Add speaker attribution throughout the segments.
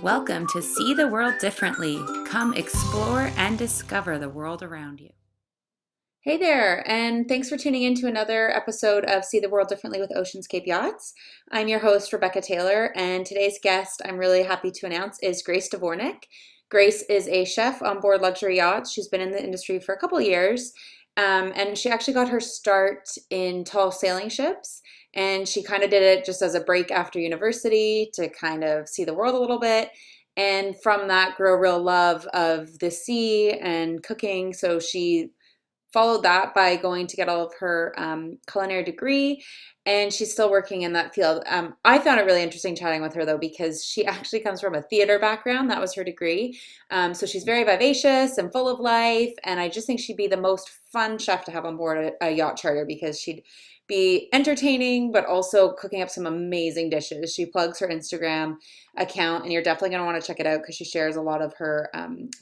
Speaker 1: Welcome to See the World Differently. Come explore and discover the world around you. Hey there, and thanks for tuning in to another episode of See the World Differently with Oceanscape Yachts. I'm your host, Rebecca Taylor, and today's guest I'm really happy to announce is Grace Dvornik. Grace is a chef on board luxury yachts. She's been in the industry for a couple years, and she actually got her start in tall sailing ships. And she kind of did it just as a break after university to kind of see the world a little bit. And from that grew a real love of the sea and cooking. So she followed that by going to get all of her culinary degree, and she's still working in that field. I found it really interesting chatting with her, though, because she actually comes from a theater background. That was her degree. So she's very vivacious and full of life, and I just think she'd be the most fun chef to have on board a yacht charter because she'd be entertaining, but also cooking up some amazing dishes. She plugs her Instagram account, and you're definitely going to want to check it out because she shares a lot of her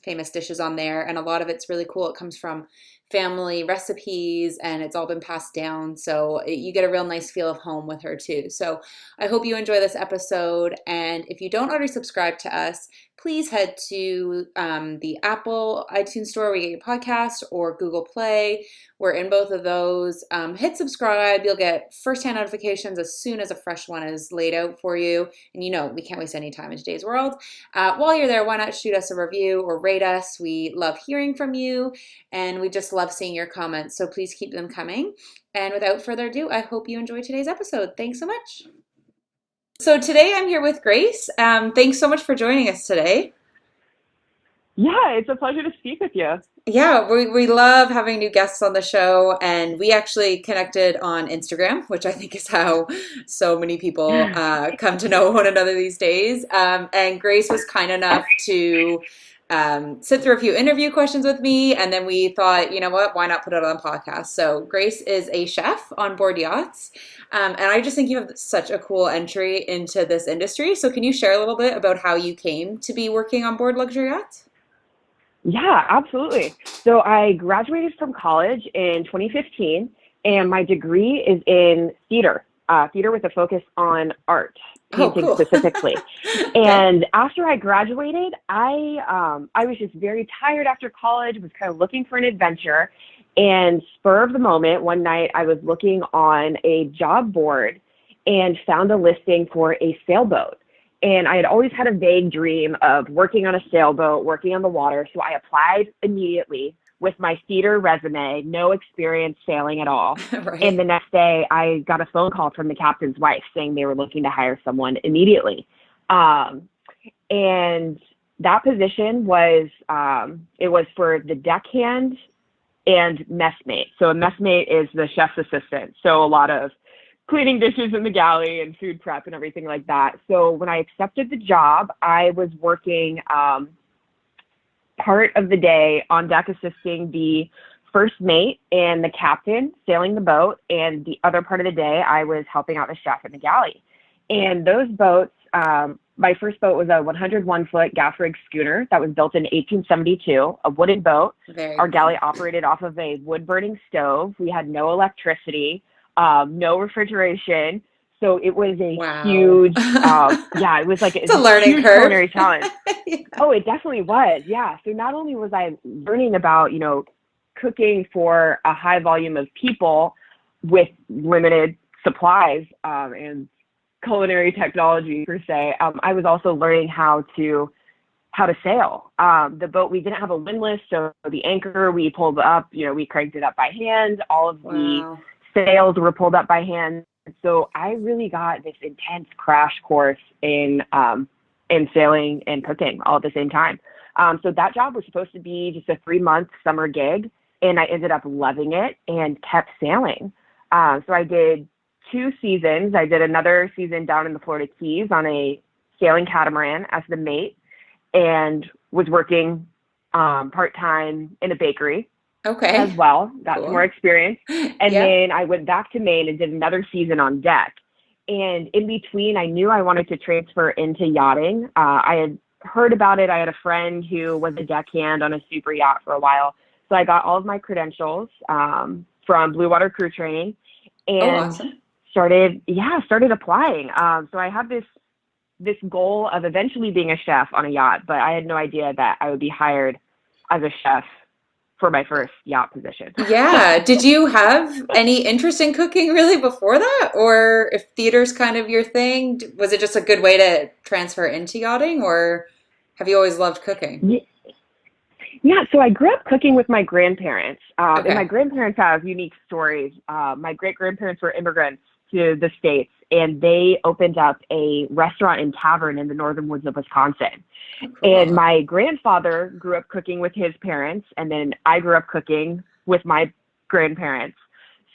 Speaker 1: famous dishes on there, and a lot of it's really cool. It comes from family recipes and it's all been passed down, so you get a real nice feel of home with her too. So I hope you enjoy this episode, and if you don't already subscribe to us, please head to the Apple iTunes store where you get your podcast, or Google Play. We're in both of those. Hit subscribe. You'll get first-hand notifications as soon as a fresh one is laid out for you, and you know we can't waste any time in today's world. While you're there, why not shoot us a review or rate us? We love hearing from you, and we just love seeing your comments, so please keep them coming. And without further ado, I hope you enjoy today's episode. Thanks so much. So today I'm here with Grace. Thanks so much for joining us today.
Speaker 2: Yeah, it's a pleasure to speak with you.
Speaker 1: Yeah, we love having new guests on the show, and we actually connected on Instagram, which I think is how so many people come to know one another these days. And Grace was kind enough to sit through a few interview questions with me, and then we thought, you know what, why not put it on a podcast? So Grace is a chef on board yachts, and I just think you have such a cool entry into this industry. So can you share a little bit about how you came to be working on board luxury yachts?
Speaker 2: Yeah, absolutely. So I graduated from college in 2015, and my degree is in theater, theater with a focus on art, painting
Speaker 1: cool.
Speaker 2: specifically.
Speaker 1: Okay.
Speaker 2: And after I graduated, I was just very tired after college, was kind of looking for an adventure. And spur of the moment, one night I was looking on a job board and found a listing for a sailboat. And I had always had a vague dream of working on a sailboat, working on the water. So I applied immediately with my theater resume, no experience sailing at all.
Speaker 1: Right.
Speaker 2: And the next day I got a phone call from the captain's wife saying they were looking to hire someone immediately. And that position was, it was for the deckhand and messmate. So a messmate is the chef's assistant. So a lot of cleaning dishes in the galley and food prep and everything like that. So when I accepted the job, I was working part of the day on deck assisting the first mate and the captain sailing the boat, and the other part of the day I was helping out the chef in the galley. And those boats, my first boat was a 101-foot gas rig schooner that was built in 1872, a wooden boat. Our galley operated off of a wood-burning stove. We had no electricity. No refrigeration. So it was a huge, it was like
Speaker 1: it's a learning
Speaker 2: huge
Speaker 1: curve.
Speaker 2: Culinary challenge.
Speaker 1: Yeah.
Speaker 2: Oh, it definitely was. Yeah. So not only was I learning about, cooking for a high volume of people with limited supplies, and culinary technology per se, I was also learning how to sail. The boat, we didn't have a windlass, so the anchor we pulled up, we cranked it up by hand. All of the sails were pulled up by hand. So I really got this intense crash course in sailing and cooking all at the same time. So that job was supposed to be just a 3-month summer gig, and I ended up loving it and kept sailing. So I did 2 seasons. I did another season down in the Florida Keys on a sailing catamaran as the mate, and was working part-time in a bakery.
Speaker 1: Okay.
Speaker 2: As well. Got
Speaker 1: Cool.
Speaker 2: some more experience. And then I went back to Maine and did another season on deck. And in between, I knew I wanted to transfer into yachting. I had heard about it. I had a friend who was a deckhand on a super yacht for a while. So I got all of my credentials from Blue Water Crew Training and
Speaker 1: awesome.
Speaker 2: started applying. So I have this this goal of eventually being a chef on a yacht, but I had no idea that I would be hired as a chef for my first yacht position.
Speaker 1: Yeah. Did you have any interest in cooking really before that? Or if theater's kind of your thing, was it just a good way to transfer into yachting, or have you always loved cooking?
Speaker 2: Yeah, so I grew up cooking with my grandparents, and my
Speaker 1: Okay.
Speaker 2: grandparents have unique stories. My great grandparents were immigrants to the States, and they opened up a restaurant and tavern in the northern woods of Wisconsin.
Speaker 1: Oh,
Speaker 2: And
Speaker 1: cool.
Speaker 2: my grandfather grew up cooking with his parents, and then I grew up cooking with my grandparents.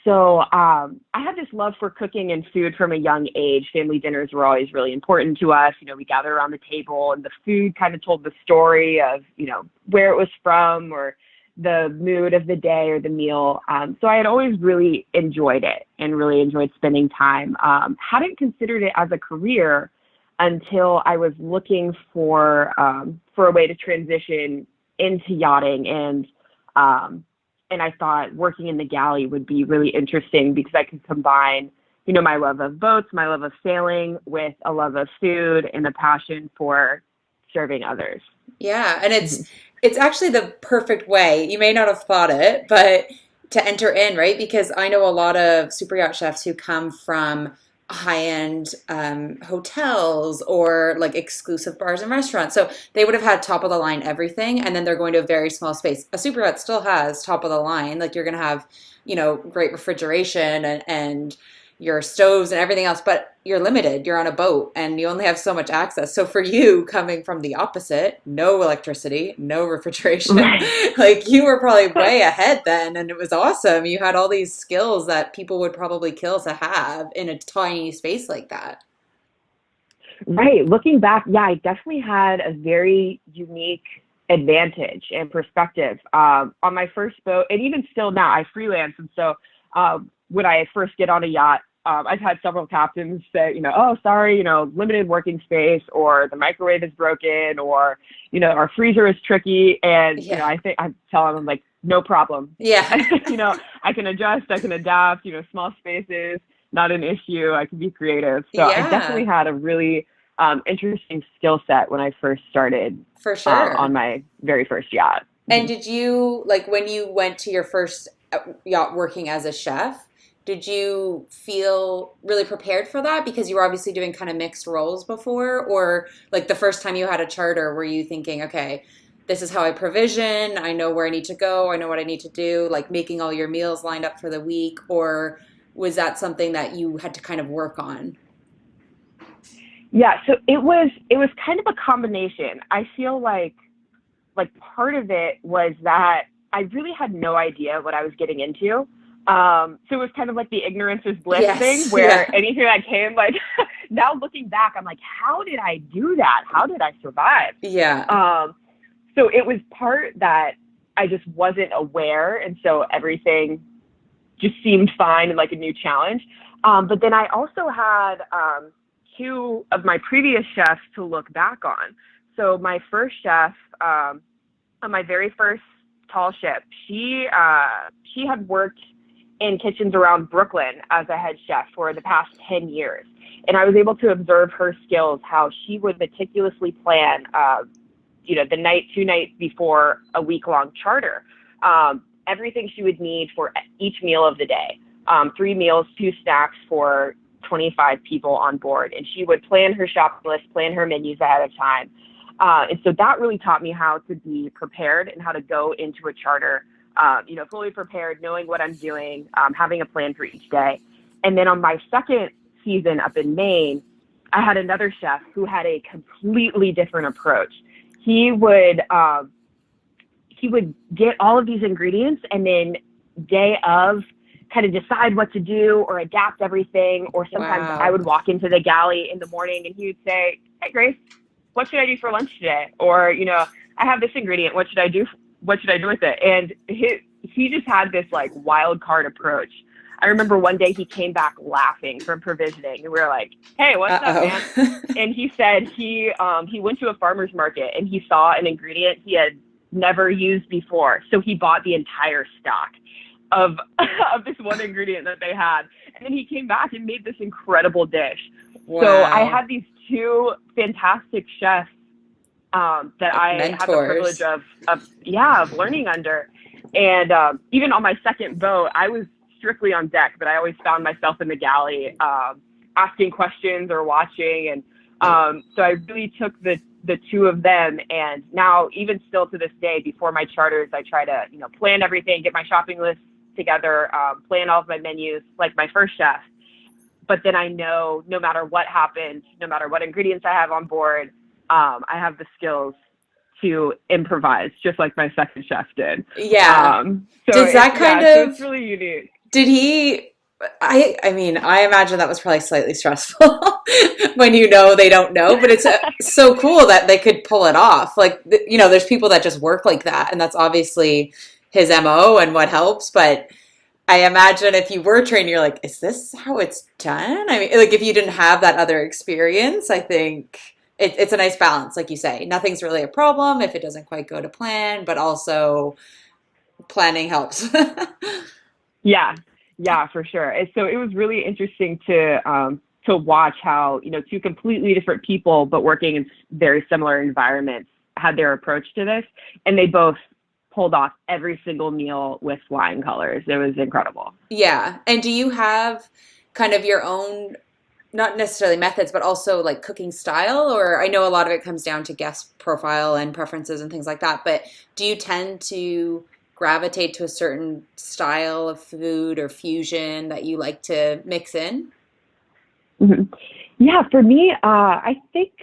Speaker 2: So I had this love for cooking and food from a young age. Family dinners were always really important to us. We gather around the table, and the food kind of told the story of, where it was from or the mood of the day or the meal. So I had always really enjoyed it and really enjoyed spending time. Hadn't considered it as a career until I was looking for a way to transition into yachting, and I thought working in the galley would be really interesting because I could combine, my love of boats, my love of sailing with a love of food and a passion for serving others.
Speaker 1: Yeah, and it's
Speaker 2: Mhm.
Speaker 1: it's actually the perfect way. You may not have thought it, but to enter in, right? Because I know a lot of super yacht chefs who come from high-end hotels or like exclusive bars and restaurants. So they would have had top of the line everything, and then they're going to a very small space. A super yacht still has top of the line. Like you're going to have, great refrigeration and your stoves and everything else, but you're limited. You're on a boat and you only have so much access. So for you, coming from the opposite, no electricity, no refrigeration,
Speaker 2: Right.
Speaker 1: like you were probably way ahead then, and it was awesome. You had all these skills that people would probably kill to have in a tiny space like that.
Speaker 2: Right. Looking back, yeah, I definitely had a very unique advantage and perspective on my first boat. And even still now, I freelance. And so when I first get on a yacht, I've had several captains say, oh, sorry, limited working space, or the microwave is broken, or, our freezer is tricky. And,
Speaker 1: Yeah.
Speaker 2: I think I tell them, I'm like, no problem.
Speaker 1: Yeah.
Speaker 2: I can adjust, I can adapt, small spaces, not an issue. I can be creative. So I definitely
Speaker 1: Yeah,
Speaker 2: had a really interesting skill set when I first started
Speaker 1: for
Speaker 2: on
Speaker 1: sure.
Speaker 2: my very first yacht.
Speaker 1: And
Speaker 2: Mhm.
Speaker 1: did you, like, when you went to your first yacht working as a chef, did you feel really prepared for that because you were obviously doing kind of mixed roles before? Or, like, the first time you had a charter, were you thinking, okay, this is how I provision, I know where I need to go, I know what I need to do, like making all your meals lined up for the week? Or was that something that you had to kind of work on?
Speaker 2: Yeah, so it was kind of a combination. I feel like part of it was that I really had no idea what I was getting into. So it was kind of like the ignorance is bliss thing
Speaker 1: Yes,
Speaker 2: where
Speaker 1: yeah,
Speaker 2: anything that came, like now looking back, I'm like, how did I do that? How did I survive?
Speaker 1: yeah,
Speaker 2: Um, so it was part that I just wasn't aware. And so everything just seemed fine and like a new challenge. But then I also had two of my previous chefs to look back on. So my first chef, on my very first tall ship, she had worked in kitchens around Brooklyn as a head chef for the past 10 years. And I was able to observe her skills, how she would meticulously plan, the night, 2 nights before a week long charter, everything she would need for each meal of the day, 3 meals, 2 snacks for 25 people on board. And she would plan her shopping list, plan her menus ahead of time. And so that really taught me how to be prepared and how to go into a charter, fully prepared, knowing what I'm doing, having a plan for each day. And then on my second season up in Maine, I had another chef who had a completely different approach. He would he would get all of these ingredients and then day of kind of decide what to do or adapt everything. Or sometimes I
Speaker 1: wow,
Speaker 2: would walk into the galley in the morning and he would say, "Hey Grace, what should I do for lunch today?" Or, "I have this ingredient. What should I do? What should I do with it?" And he just had this like wild card approach. I remember one day he came back laughing from provisioning, and we were like, "Hey, what's up, man?"
Speaker 1: uh-oh.
Speaker 2: And he said he went to a farmer's market and he saw an ingredient he had never used before, so he bought the entire stock of of this one ingredient that they had, and then he came back and made this incredible dish. So I
Speaker 1: Wow.
Speaker 2: had these two fantastic chefs that
Speaker 1: Like
Speaker 2: I had the privilege
Speaker 1: mentors.
Speaker 2: of learning under. And even on my second boat, I was strictly on deck, but I always found myself in the galley asking questions or watching. And so I really took the two of them. And now, even still to this day, before my charters, I try to, plan everything, get my shopping list together, plan all of my menus like my first chef. But then I know no matter what happens, no matter what ingredients I have on board, I have the skills to improvise, just like my second chef did.
Speaker 1: Yeah.
Speaker 2: So
Speaker 1: Does that kind
Speaker 2: so it's
Speaker 1: of,
Speaker 2: really unique.
Speaker 1: did he, I mean, I imagine that was probably slightly stressful when you know they don't know, but it's so cool that they could pull it off. Like, there's people that just work like that, and that's obviously his MO and what helps, but I imagine if you were trained, you're like, is this how it's done? I mean, like if you didn't have that other experience, I think it's a nice balance, like you say. Nothing's really a problem if it doesn't quite go to plan, but also planning helps.
Speaker 2: Yeah, yeah, for sure. And so it was really interesting to watch how two completely different people, but working in very similar environments, had their approach to this, and they both pulled off every single meal with flying colors. It was incredible.
Speaker 1: Yeah. And do you have kind of your own, not necessarily methods, but also like cooking style? Or I know a lot of it comes down to guest profile and preferences and things like that, but do you tend to gravitate to a certain style of food or fusion that you like to mix in?
Speaker 2: hmm Yeah, for me, I think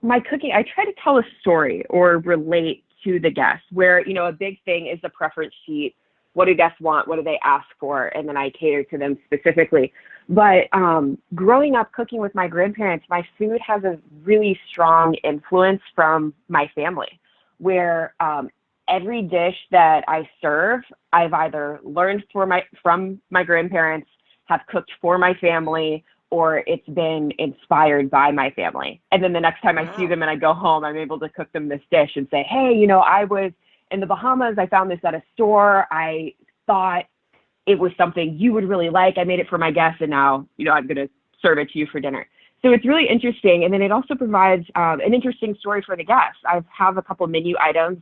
Speaker 2: my cooking, I try to tell a story or relate to the guests, where, a big thing is the preference sheet. What do guests want? What do they ask for? And then I cater to them specifically. But growing up cooking with my grandparents, my food has a really strong influence from my family, where every dish that I serve, I've either learned from my grandparents, have cooked for my family, or it's been inspired by my family. And then the next time I see
Speaker 1: Wow.
Speaker 2: them and I go home, I'm able to cook them this dish and say, hey, I was in the Bahamas. I found this at a store. I thought it was something you would really like. I made it for my guests, and now, I'm going to serve it to you for dinner. So it's really interesting. And then it also provides an interesting story for the guests. I have a couple menu items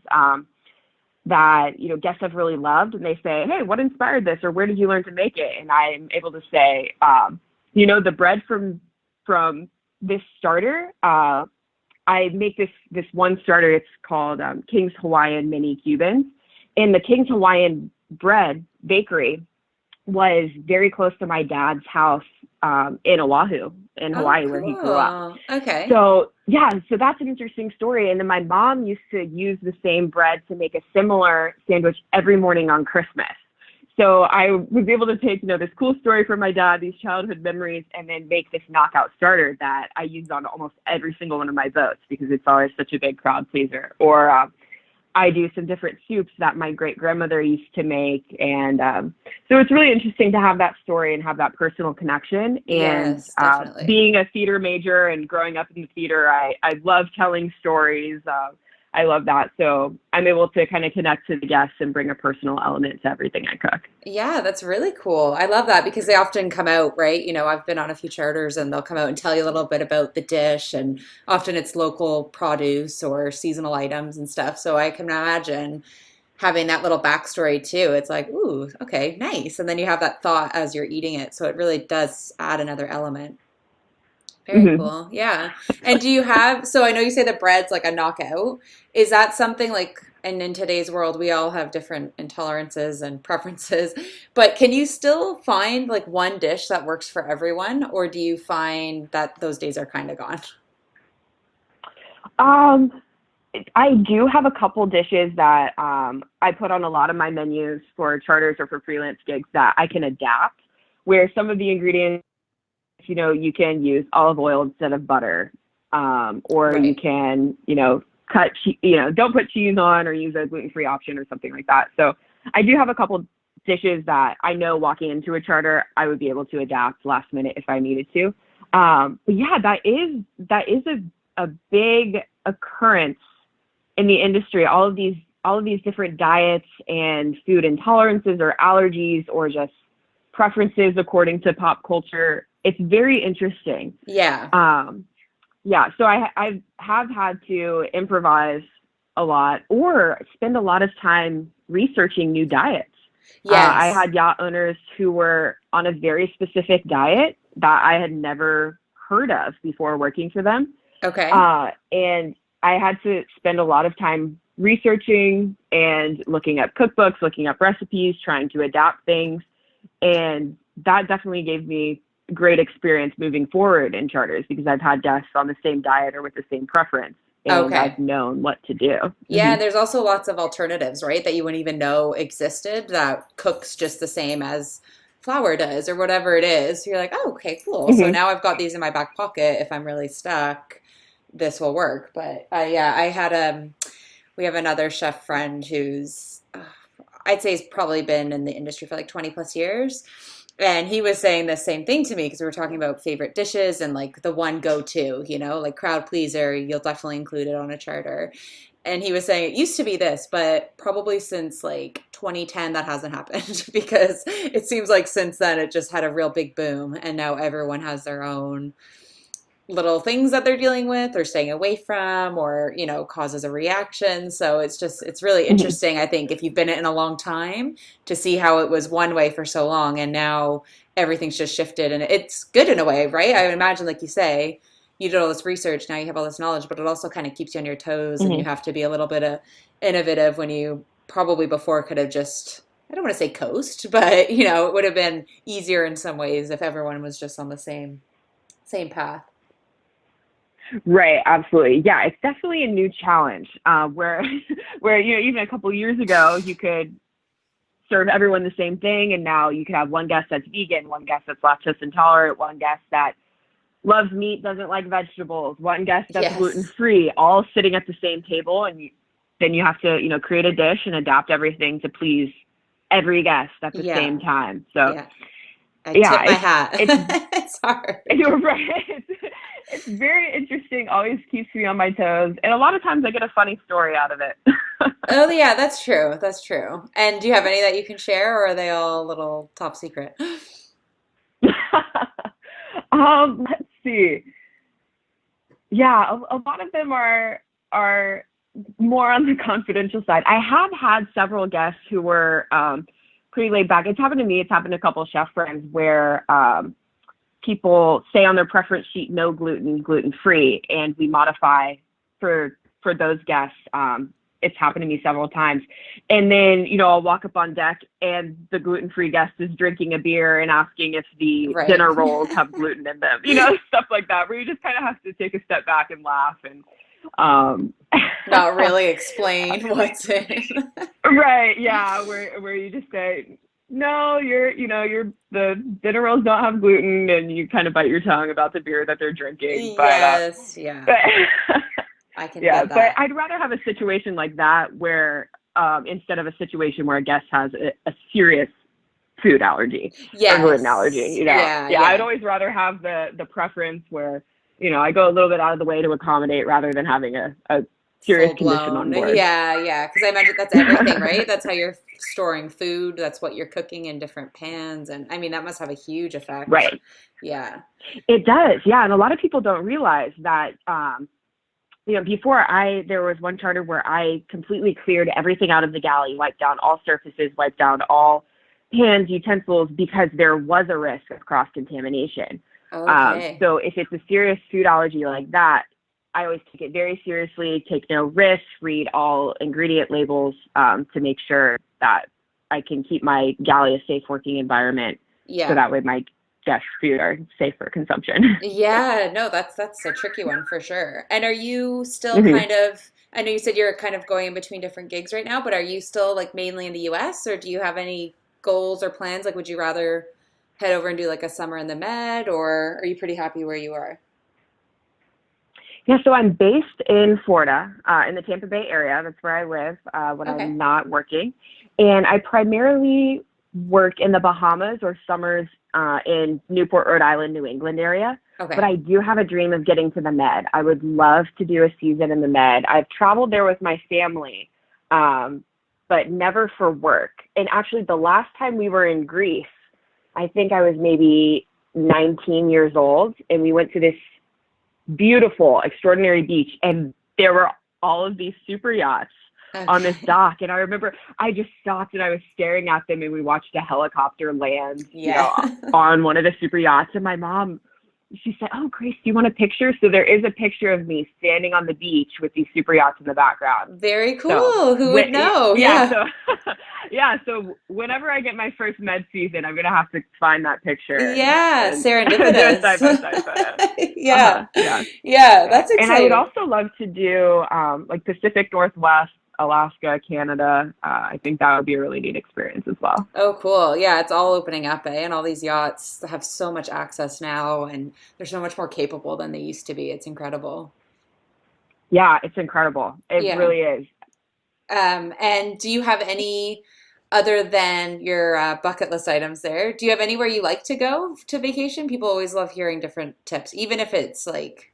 Speaker 2: that guests have really loved, and they say, hey, what inspired this, or where did you learn to make it? And I'm able to say, the bread from this starter, I make this one starter. It's called King's Hawaiian Mini Cubans, and the King's Hawaiian bread bakery was very close to my dad's house in Oahu, in
Speaker 1: Oh,
Speaker 2: Hawaii, where he grew up.
Speaker 1: cool. Okay.
Speaker 2: So yeah, so that's an interesting story. And then my mom used to use the same bread to make a similar sandwich every morning on Christmas. So I was able to take, this cool story from my dad, these childhood memories, and then make this knockout starter that I use on almost every single one of my boats, because it's always such a big crowd pleaser. Or I do some different soups that my great grandmother used to make. And so it's really interesting to have that story and have that personal connection. And
Speaker 1: Yes, definitely.
Speaker 2: being a theater major and growing up in the theater, I love telling stories. I love that. So I'm able to kind of connect to the guests and bring a personal element to everything I cook.
Speaker 1: Yeah, that's really cool. I love that because they often come out, right? I've been on a few charters and they'll come out and tell you a little bit about the dish, and often it's local produce or seasonal items and stuff. So I can imagine having that little backstory too. It's like, ooh, okay, nice. And then you have that thought as you're eating it. So it really does add another element. Very
Speaker 2: hmm
Speaker 1: cool. Yeah. And do you have, so I know you say the bread's like a knockout. Is that something like, and in today's world, we all have different intolerances and preferences, but can you still find like one dish that works for everyone? Or do you find that those days are kind of gone?
Speaker 2: Um, I do have a couple dishes that I put on a lot of my menus for charters or for freelance gigs that I can adapt, where some of the ingredients, you can use olive oil instead of butter, or you
Speaker 1: Right.
Speaker 2: can, don't put cheese on or use a gluten-free option or something like that. So I do have a couple dishes that I know walking into a charter, I would be able to adapt last minute if I needed to. But yeah, that is a big occurrence in the industry. All of these different diets and food intolerances or allergies or just preferences according to pop culture. It's very interesting.
Speaker 1: Yeah.
Speaker 2: Um, Yeah, so I have had to improvise a lot or spend a lot of time researching new diets. I
Speaker 1: Yes.
Speaker 2: had yacht owners who were on a very specific diet that I had never heard of before working for them.
Speaker 1: Okay.
Speaker 2: And I had to spend a lot of time researching and looking up cookbooks, looking up recipes, trying to adapt things. And that definitely gave me great experience moving forward in charters because I've had guests on the same diet or with the same preference, and I've
Speaker 1: Okay.
Speaker 2: known what to do.
Speaker 1: Yeah, and there's also lots of alternatives, right, that you wouldn't even know existed that cooks just the same as flour does or whatever it is. You're like, oh, okay, cool. So
Speaker 2: Hmm.
Speaker 1: now I've got these in my back pocket. If I'm really stuck, this will work. But yeah, I had we have another chef friend who's I'd say he's probably been in the industry for like 20 plus years. And he was saying the same thing to me because we were talking about favorite dishes and like the one go-to, like crowd pleaser, you'll definitely include it on a charter. And he was saying it used to be this, but probably since like 2010 that hasn't happened because it seems like since then it just had a real big boom and now everyone has their own little things that they're dealing with or staying away from or causes a reaction. So it's really
Speaker 2: Hmm.
Speaker 1: interesting, I think, if you've been in a long time to see how it was one way for so long and now everything's just shifted, and it's good in a way, right? I would imagine, like you say, you did all this research, now you have all this knowledge, but it also kind of keeps you on your toes and you
Speaker 2: Hmm.
Speaker 1: have to be a little bit innovative when you probably before could have just, I don't want to say coast, but it would have been easier in some ways if everyone was just on the same path.
Speaker 2: Right, absolutely. Yeah, it's definitely a new challenge where, where even a couple of years ago you could serve everyone the same thing, and now you could have one guest that's vegan, one guest that's lactose intolerant, one guest that loves meat, doesn't like vegetables, one guest that's gluten
Speaker 1: Yes.
Speaker 2: free, all sitting at the same table, and then you have to create a dish and adapt everything to please every guest at the
Speaker 1: Yeah.
Speaker 2: same time. So
Speaker 1: Yeah. I tip
Speaker 2: yeah,
Speaker 1: my
Speaker 2: it's
Speaker 1: hat. It's hard.
Speaker 2: you're right. It's very interesting. Always keeps me on my toes, and a lot of times I get a funny story out of it.
Speaker 1: Oh, yeah, that's true. That's true. And do you have any that you can share, or are they all a little top secret?
Speaker 2: Let's see. Yeah, a lot of them are more on the confidential side. I have had several guests who were pretty laid back. It's happened to me. It's happened to a couple of chef friends where people say on their preference sheet no gluten, gluten free, and we modify for those guests. It's happened to me several times, and then I'll walk up on deck and the gluten free guest is drinking a beer and asking if the
Speaker 1: Right.
Speaker 2: dinner rolls have gluten in them, stuff like that, where you just kind of have to take a step back and laugh and um
Speaker 1: Not really explain what's in.
Speaker 2: right, yeah, where you just say no, you're the dinner rolls don't have gluten, and you kind of bite your tongue about the beer that they're drinking,
Speaker 1: Yes. Yeah.
Speaker 2: but
Speaker 1: I can
Speaker 2: yeah,
Speaker 1: get
Speaker 2: but
Speaker 1: that.
Speaker 2: I'd rather have a situation like that where instead of a situation where a guest has a serious food allergy or gluten allergy,
Speaker 1: Yes. Yeah.
Speaker 2: yeah, I'd
Speaker 1: Yeah.
Speaker 2: always rather have the preference where I go a little bit out of the way to accommodate rather than having a serious
Speaker 1: Full
Speaker 2: condition
Speaker 1: blown.
Speaker 2: on board.
Speaker 1: Yeah. Yeah. Because I imagine that's everything, right? That's how you're storing food. That's what you're cooking in different pans. And I mean, that must have a huge effect.
Speaker 2: Right.
Speaker 1: Yeah.
Speaker 2: It does, yeah, and a lot of people don't realize that. Before there was one charter where I completely cleared everything out of the galley, wiped down all surfaces, wiped down all pans, utensils, because there was a risk of cross contamination.
Speaker 1: Okay.
Speaker 2: So if it's a serious food allergy like that, I always take it very seriously, take no risks, read all ingredient labels to make sure that I can keep my galley a safe working environment so
Speaker 1: Yeah.
Speaker 2: that way my guest food are safe for consumption.
Speaker 1: Yeah, no, that's a tricky one for sure. And are you still
Speaker 2: Hmm.
Speaker 1: kind of, I know you said you're kind of going in between different gigs right now, but are you still like mainly in the US, or do you have any goals or plans? Like, would you rather head over and do like a summer in the Med, or are you pretty happy where you are?
Speaker 2: Yeah, so I'm based in Florida, in the Tampa Bay area. That's where I live when
Speaker 1: Okay.
Speaker 2: I'm not working. And I primarily work in the Bahamas or summers in Newport, Rhode Island, New England area. But
Speaker 1: Okay.
Speaker 2: I do have a dream of getting to the Med. I would love to do a season in the Med. I've traveled there with my family, um, but never for work. And actually, the last time we were in Greece, I think I was maybe 19 years old, and we went to this beautiful, extraordinary beach. And there were all of these super yachts on this
Speaker 1: Okay.
Speaker 2: dock. And I remember I just stopped and I was staring at them and we watched a helicopter land,
Speaker 1: Yeah.
Speaker 2: on one of the super yachts. And my mom, she said, "Oh, Grace, do you want a picture?" So there is a picture of me standing on the beach with these super yachts in the background.
Speaker 1: Very
Speaker 2: So,
Speaker 1: cool. Who would know?
Speaker 2: yeah,
Speaker 1: Yeah.
Speaker 2: so yeah, so whenever I get my first med season, I'm gonna have to find that picture
Speaker 1: Yeah,
Speaker 2: and do a
Speaker 1: serendipitous.
Speaker 2: side by side photo.
Speaker 1: Yeah.
Speaker 2: Yeah,
Speaker 1: Yeah,
Speaker 2: yeah.
Speaker 1: that's
Speaker 2: And I would
Speaker 1: exciting.
Speaker 2: also love to do like Pacific Northwest, Alaska, Canada. I think that would be a really neat experience as well.
Speaker 1: Oh, cool. Yeah, it's all opening up, eh? And all these yachts have so much access now, and they're so much more capable than they used to be. It's incredible.
Speaker 2: Yeah, it's incredible. It
Speaker 1: Yeah.
Speaker 2: really is.
Speaker 1: And do you have any, other than your bucket list items there, do you have anywhere you like to go to vacation? People always love hearing different tips, even if it's like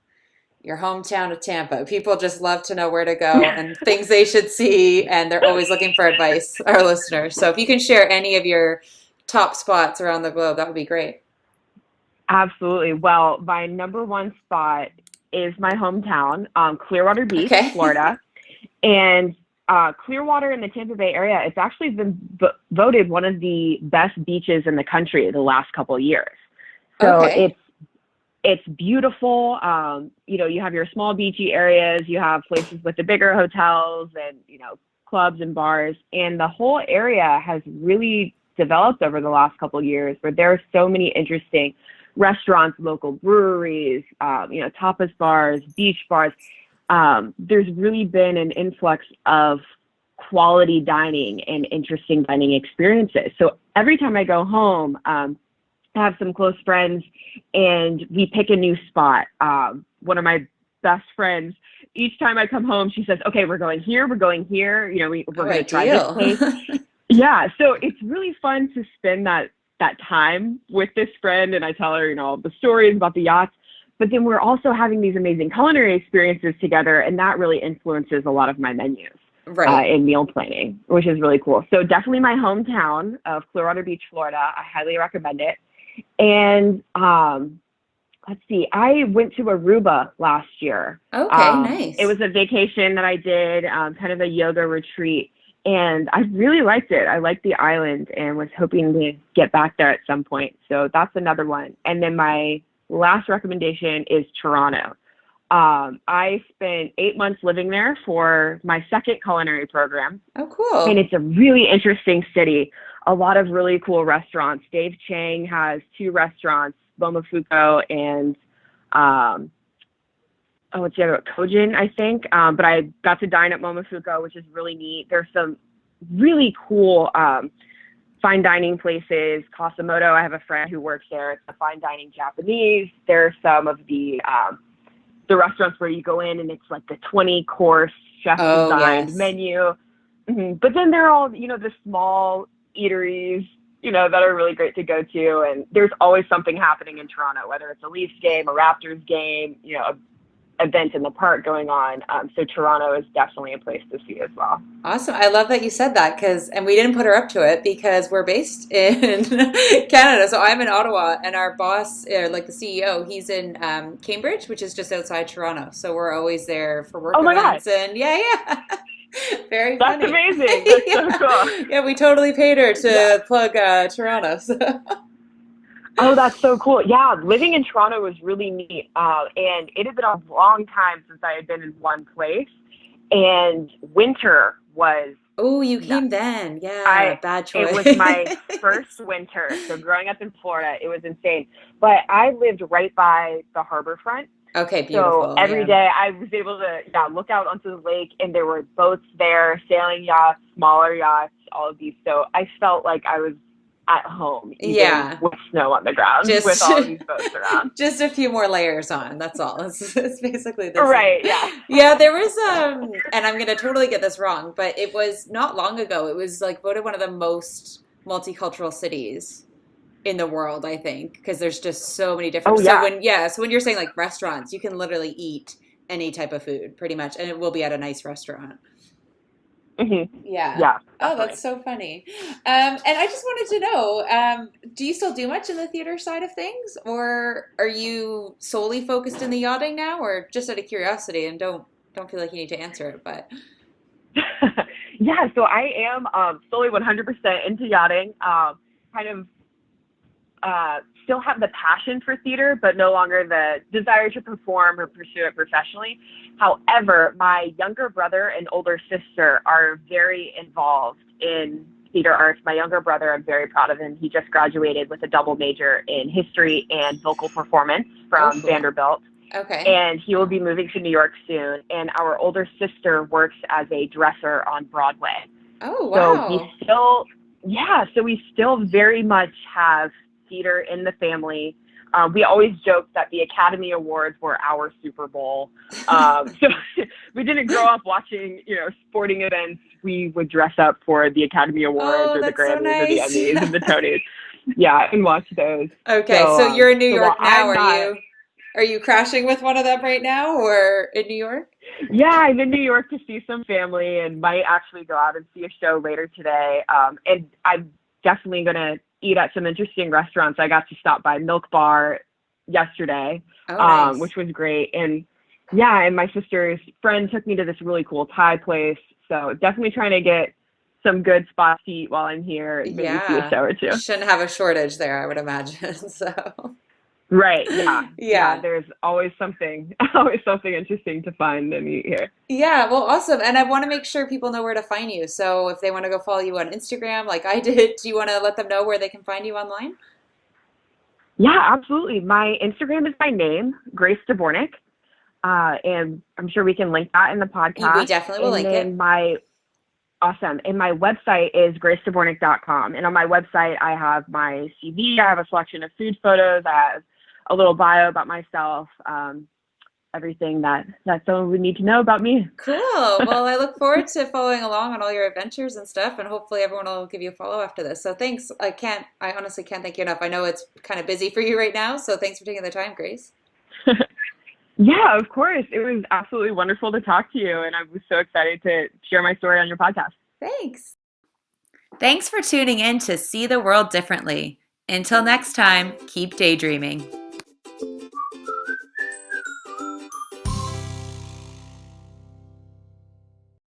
Speaker 1: your hometown of Tampa. People just love to know where to go and things they should see, and they're always looking for advice, our listeners. So if you can share any of your top spots around the globe, that would be great.
Speaker 2: Absolutely. Well, my number one spot is my hometown, Clearwater Beach,
Speaker 1: Okay.
Speaker 2: Florida. And Clearwater in the Tampa Bay area, it's actually been voted one of the best beaches in the country the last couple of years. So
Speaker 1: Okay.
Speaker 2: it's beautiful. You have your small beachy areas, you have places with the bigger hotels and, clubs and bars. And the whole area has really developed over the last couple of years where there are so many interesting restaurants, local breweries, tapas bars, beach bars. There's really been an influx of quality dining and interesting dining experiences. So every time I go home, I have some close friends and we pick a new spot. One of my best friends, each time I come home, she says, "Okay, we're going here, we're going here. We're
Speaker 1: Oh,
Speaker 2: going to try this
Speaker 1: ideal.
Speaker 2: place." Yeah, so it's really fun to spend that time with this friend, and I tell her, all the stories about the yachts. But then we're also having these amazing culinary experiences together, and that really influences a lot of my menus
Speaker 1: Right.
Speaker 2: in meal planning, which is really cool. So definitely my hometown of Clearwater Beach, Florida. I highly recommend it. And let's see, I went to Aruba last year.
Speaker 1: Okay,
Speaker 2: It
Speaker 1: nice.
Speaker 2: was a vacation that I did, kind of a yoga retreat, and I really liked it. I liked the island and was hoping to get back there at some point. So that's another one. And then my last recommendation is Toronto. I spent 8 months living there for my second culinary program,
Speaker 1: Oh,
Speaker 2: and
Speaker 1: cool.
Speaker 2: it's a really interesting city. A lot of really cool restaurants. Dave Chang has two restaurants, Momofuku and what's the other? Kojin, I think. But I got to dine at Momofuku, which is really neat. There's some really cool fine dining places. Kasamoto, I have a friend who works there. It's a fine dining Japanese. There's some of the restaurants where you go in and it's like the 20-course chef
Speaker 1: Oh,
Speaker 2: designed
Speaker 1: yes.
Speaker 2: menu. But then there are all, the small eateries, that are really great to go to. And there's always something happening in Toronto, whether it's a Leafs game, a Raptors game, a event in the park going on. So Toronto is definitely a place to see as well.
Speaker 1: Awesome. I love that you said that and we didn't put her up to it because we're based in Canada. So I'm in Ottawa and our boss, like the CEO, he's in Cambridge, which is just outside Toronto. So we're always there for work
Speaker 2: Oh my God,
Speaker 1: events and yeah, yeah. Very
Speaker 2: that's
Speaker 1: funny.
Speaker 2: amazing. That's so cool.
Speaker 1: Yeah. Yeah, we totally paid her
Speaker 2: Yeah.
Speaker 1: to plug Toronto. So.
Speaker 2: Oh, that's so cool. Yeah, living in Toronto was really neat. And it had been a long time since I had been in one place. And winter was
Speaker 1: Oh, you
Speaker 2: nuts.
Speaker 1: came then. Yeah, bad
Speaker 2: It
Speaker 1: choice.
Speaker 2: was my first winter. So growing up in Florida, it was insane. But I lived right by the harbor front.
Speaker 1: Okay,
Speaker 2: So
Speaker 1: beautiful.
Speaker 2: every
Speaker 1: Yeah.
Speaker 2: day I was able to look out onto the lake and there were boats there, sailing yachts, smaller yachts, all of these. So I felt like I was at home, even
Speaker 1: Yeah.
Speaker 2: with snow on the ground, with
Speaker 1: Just
Speaker 2: all of these boats around.
Speaker 1: just a few more layers on. That's all. It's basically the same.
Speaker 2: Right, yeah.
Speaker 1: Yeah, there was and I'm gonna totally get this wrong, but it was not long ago. It was like voted one of the most multicultural cities in the world, I think, because there's just so many different.
Speaker 2: Oh,
Speaker 1: So
Speaker 2: yeah.
Speaker 1: when you're saying like restaurants, you can literally eat any type of food pretty much, and it will be at a nice restaurant. Yeah.
Speaker 2: Yeah,
Speaker 1: Oh,
Speaker 2: definitely.
Speaker 1: that's so funny. And I just wanted to know, do you still do much in the theater side of things, or are you solely focused in the yachting now, or just out of curiosity and don't feel like you need to answer it, but
Speaker 2: Yeah, so I am solely 100% into yachting. Kind of still have the passion for theater, but no longer the desire to perform or pursue it professionally. However, my younger brother and older sister are very involved in theater arts. My younger brother, I'm very proud of him. He just graduated with a double major in history and vocal performance
Speaker 1: oh,
Speaker 2: from
Speaker 1: cool.
Speaker 2: Vanderbilt.
Speaker 1: Okay.
Speaker 2: And he will be moving to New York soon. And our older sister works as a dresser on Broadway.
Speaker 1: Oh,
Speaker 2: So we
Speaker 1: wow.
Speaker 2: still, yeah, so we still very much have theater in the family. We always joked that the Academy Awards were our Super Bowl. So we didn't grow up watching, sporting events. We would dress up for the Academy Awards
Speaker 1: Oh,
Speaker 2: or the
Speaker 1: that's so
Speaker 2: Grammys or the
Speaker 1: nice.
Speaker 2: Emmys and the Tonys. Yeah, and watch those.
Speaker 1: Okay,
Speaker 2: So,
Speaker 1: so you're in New
Speaker 2: so while
Speaker 1: York now.
Speaker 2: I'm not,
Speaker 1: Are you crashing with one of them right now or in New York?
Speaker 2: yeah, I'm in New York to see some family and might actually go out and see a show later today. And I'm definitely going to eat at some interesting restaurants. I got to stop by Milk Bar yesterday,
Speaker 1: Oh, nice.
Speaker 2: which was great. And yeah, and my sister's friend took me to this really cool Thai place. So definitely trying to get some good spots to eat while I'm here and maybe see a
Speaker 1: Yeah.
Speaker 2: show or two.
Speaker 1: Shouldn't have a shortage there, I would imagine. So,
Speaker 2: Right. Yeah. Yeah.
Speaker 1: yeah.
Speaker 2: There's always something, always something interesting to find and eat here.
Speaker 1: Yeah, well, awesome. And I want to make sure people know where to find you. So if they want to go follow you on Instagram like I did, do you want to let them know where they can find you online?
Speaker 2: Yeah, absolutely. My Instagram is my name, Grace Dvornik, and I'm sure we can link that in the
Speaker 1: We
Speaker 2: podcast.
Speaker 1: definitely will
Speaker 2: And
Speaker 1: link it.
Speaker 2: then awesome. And my website is gracedvornik.com. And on my website, I have my CV, I have a selection of food photos, I have a little bio about myself, everything that someone would need to know about me.
Speaker 1: Cool. Well, I look forward to following along on all your adventures and stuff, and hopefully everyone will give you a follow after this. So thanks. I honestly can't thank you enough. I know it's kind of busy for you right now, so thanks for taking the time, Grace.
Speaker 2: Yeah, of course. It was absolutely wonderful to talk to you. And I was so excited to share my story on your podcast.
Speaker 1: Thanks. Thanks for tuning in to See the World Differently. Until next time, keep daydreaming.